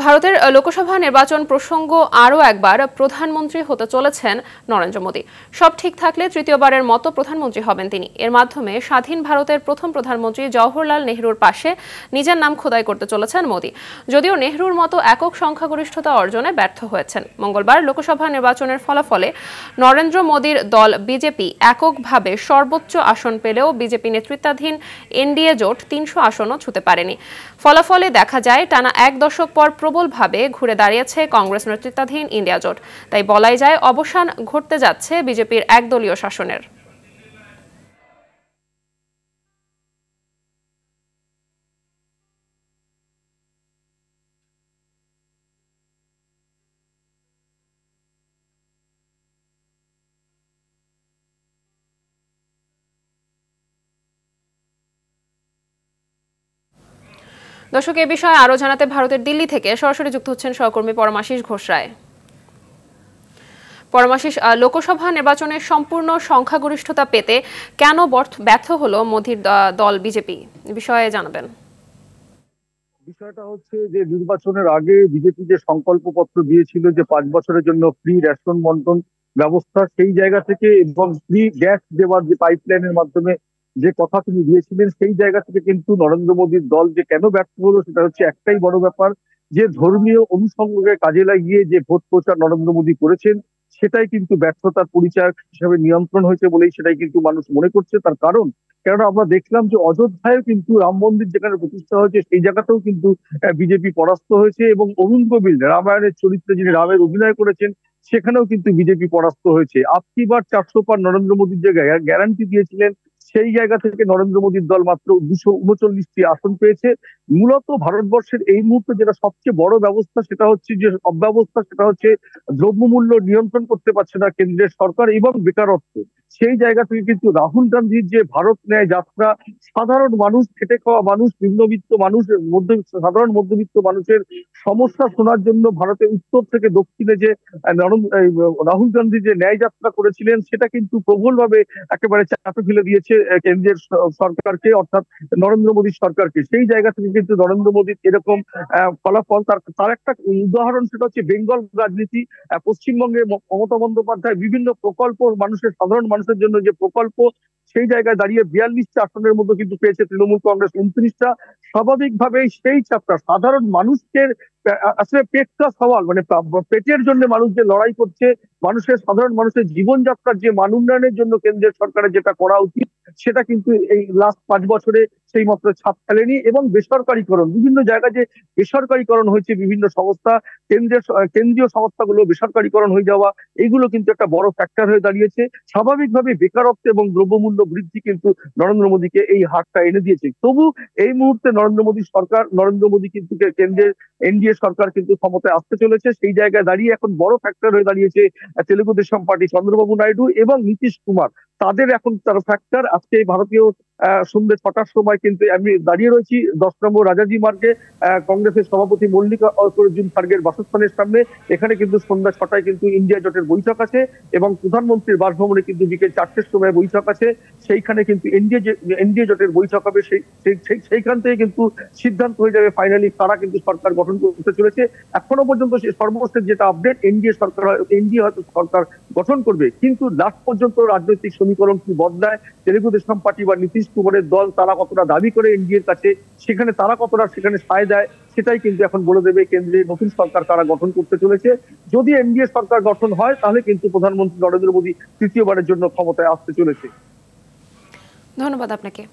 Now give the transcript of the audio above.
ভারতের লোকসভা নির্বাচন প্রসঙ্গ আরও একবার প্রধানমন্ত্রী হতে চলেছেন নরেন্দ্র মোদী। সব ঠিক থাকলে তৃতীয়বারের মতো প্রধানমন্ত্রী হবেন তিনি। এর মাধ্যমে স্বাধীন ভারতের প্রথম প্রধানমন্ত্রী জওহরলাল নেহরুর পাশে নিজের নাম খোদাই করতে চলেছেন মোদী। যদিও নেহরুর মতো একক সংখ্যাগরিষ্ঠতা অর্জনে ব্যর্থ হয়েছেন। মঙ্গলবার লোকসভা নির্বাচনের ফলাফলে নরেন্দ্র মোদীর দল বিজেপি এককভাবে সর্বোচ্চ আসন পেলেও বিজেপি নেতৃত্বাধীন এনডিএ জোট ৩০০ আসনও ছুঁতে পারেনি। ফলাফলে দেখা যায় টানা এক দশক পর প্রবলভাবে ঘুরে দাঁড়িয়েছে কংগ্রেস নেতৃত্বাধীন ইন্ডিয়া জোট। তাই বলাই যায় অবসান ঘটতে যাচ্ছে বিজেপির একদলীয় শাসনের। দর্শক, এ বিষয়ে আরো জানাতে ভারতের দিল্লি থেকে সরাসরি যুক্ত হচ্ছেন সহকর্মী পরমাশিস ঘোষ রায়। পরমাশিস, লোকসভা নির্বাচনে সম্পূর্ণ সংখ্যাগরিষ্ঠতা পেতে কেন ব্যর্থ হলো মোদীর দল বিজেপি, বিষয়ে জানাবেন। বিষয়টা হচ্ছে যে নির্বাচনের আগে বিজেপি যে সংকল্পপত্র দিয়েছিল যে 5 বছরের জন্য ফ্রি রেশন বন্টন ব্যবস্থা, সেই জায়গা থেকে এবং ফ্রি গ্যাস দেওয়ার যে পাইপলাইনের মাধ্যমে যে কথা তিনি দিয়েছিলেন, সেই জায়গা থেকে কিন্তু নরেন্দ্র মোদীর দল যে কেন ব্যর্থ হলো সেটা হচ্ছে একটাই বড় ব্যাপার, যে ধর্মীয় অনুষঙ্গকে কাজে লাগিয়ে যে ভোট প্রচার নরেন্দ্র মোদী করেছেন সেটাই কিন্তু ব্যর্থতার পরিচয় হিসেবে নিয়ন্ত্রণ হয়েছে বলেই সেটাই কিন্তু মানুষ মনে করছে। তার কারণ কেননা আমরা দেখলাম যে অযোধ্যায় কিন্তু রাম মন্দির যেখানে প্রতিষ্ঠা হয়েছে সেই জায়গাতেও কিন্তু বিজেপি পরাস্ত হয়েছে, এবং অরুণ গোবিল রামায়ণের চরিত্রে যিনি রামের অভিনয় করেছেন সেখানেও কিন্তু বিজেপি পরাস্ত হয়েছে। আপকি বার 400 পার নরেন্দ্র মোদীর যে গ্যারান্টি দিয়েছিলেন সেই জায়গা থেকে নরেন্দ্র মোদীর দল মাত্র 239টি আসন পেয়েছে। মূলত ভারতবর্ষের এই মুহূর্তে যেটা সবচেয়ে বড় ব্যবস্থা সেটা হচ্ছে যে অব্যবস্থা, সেটা হচ্ছে দ্রব্যমূল্য নিয়ন্ত্রণ করতে পারছে না কেন্দ্রের সরকার এবং বেকারত্ব। সেই জায়গা থেকে কিন্তু রাহুল গান্ধীর যে ভারত ন্যায় যাত্রা, সাধারণ মানুষ, খেটে খাওয়া মানুষ, নিম্নবিত্ত মানুষ, সাধারণ মধ্যবিত্ত মানুষের সমস্যা শোনার জন্য ভারতের উত্তর থেকে দক্ষিণে যে রাহুল গান্ধী যে ন্যায় যাত্রা করেছিলেন সেটা কিন্তু প্রবলভাবে একেবারে চাপে ফেলে দিয়েছে কেন্দ্রের সরকারকে, অর্থাৎ নরেন্দ্র মোদীর সরকারকে। সেই জায়গা থেকে কিন্তু নরেন্দ্র মোদীর এরকম ফলাফল। তার একটা উদাহরণ সেটা হচ্ছে বেঙ্গল রাজনীতি। পশ্চিমবঙ্গে মমতা বন্দ্যোপাধ্যায় বিভিন্ন প্রকল্প সাধারণ মানুষের জন্য যে প্রকল্প, সেই জায়গায় দাঁড়িয়ে 42টা আসনের মধ্যে কিন্তু পেয়েছে তৃণমূল কংগ্রেস 29টা। স্বাভাবিকভাবেই সেই চাপটা সাধারণ মানুষকে আসলে পেটটা সওয়াল, মানে পেটের জন্য মানুষ যে লড়াই করছে, সাধারণ মানুষের জীবনযাত্রার যে মান উন্নয়নের জন্য কেন্দ্রের সরকারের যেটা করা উচিত সেটা কিন্তু এই লাস্ট 5 বছরে সেই মাত্র ছাপ ফেলেনি। এবং বেসরকারীকরণ, বিভিন্ন জায়গায় যে বেসরকারীকরণ হয়েছে, বিভিন্ন সংস্থা, কেন্দ্রীয় সংস্থাগুলো বেসরকারীকরণ হয়ে যাওয়া, এইগুলো কিন্তু একটা বড় ফ্যাক্টর হয়ে দাঁড়িয়েছে। স্বাভাবিকভাবে বেকারত্ব এবং দ্রব্যমূল্য বৃদ্ধি কিন্তু নরেন্দ্র মোদীকে এই হারটা এনে দিয়েছে। তবু এই মুহূর্তে নরেন্দ্র মোদী কিন্তু কেন্দ্রের এনডিএ সরকার কিন্তু ক্ষমতায় আসতে চলেছে। সেই জায়গায় দাঁড়িয়ে এখন বড় ফ্যাক্টর হয়ে দাঁড়িয়েছে তেলুগু দেশম পার্টি চন্দ্রবাবু নাইডু এবং নীতিশ কুমার। তাদের এখন তার ফ্যাক্টর। আজকে ভারতীয় সন্ধ্যে 6টার সময় কিন্তু আমি দাঁড়িয়ে রয়েছি 10 নম্বর রাজাজি মার্গে কংগ্রেসের সভাপতি মল্লিকার্জুন খার্গের বাসস্থানের সামনে। এখানে কিন্তু সন্ধ্যা 6টায় কিন্তু ইন্ডিয়া জোটের বৈঠক আছে এবং প্রধানমন্ত্রীর বাসভবনে কিন্তু বিকেল 4টের সময় বৈঠক আছে। সেইখানে কিন্তু এনডিএ জোটের বৈঠক হবে। সেইখান থেকে কিন্তু সিদ্ধান্ত হয়ে যাবে ফাইনালি তারা কিন্তু সরকার গঠন করতে চলেছে। এখনো পর্যন্ত সর্বশেষ যেটা আপডেট, এনডিএ হয়তো সরকার গঠন করবে, কিন্তু লাস্ট পর্যন্ত রাজনৈতিক সমীকরণ কি বদলায়, তেলুগু দেশম পার্টি বা নীতিশ কুমারের দল তারা কতটা দাবি করে এনডিএর কাছে, তারা কতটা সেখানে সায় দেয়, সেটাই কিন্তু এখন বলে দেবে কেন্দ্রে নতুন সরকার তারা গঠন করতে চলেছে। যদি এনডিএ সরকার গঠন হয় তাহলে কিন্তু প্রধানমন্ত্রী নরেন্দ্র মোদী তৃতীয়বারের জন্য ক্ষমতায় আসতে চলেছে। ধন্যবাদ আপনাকে।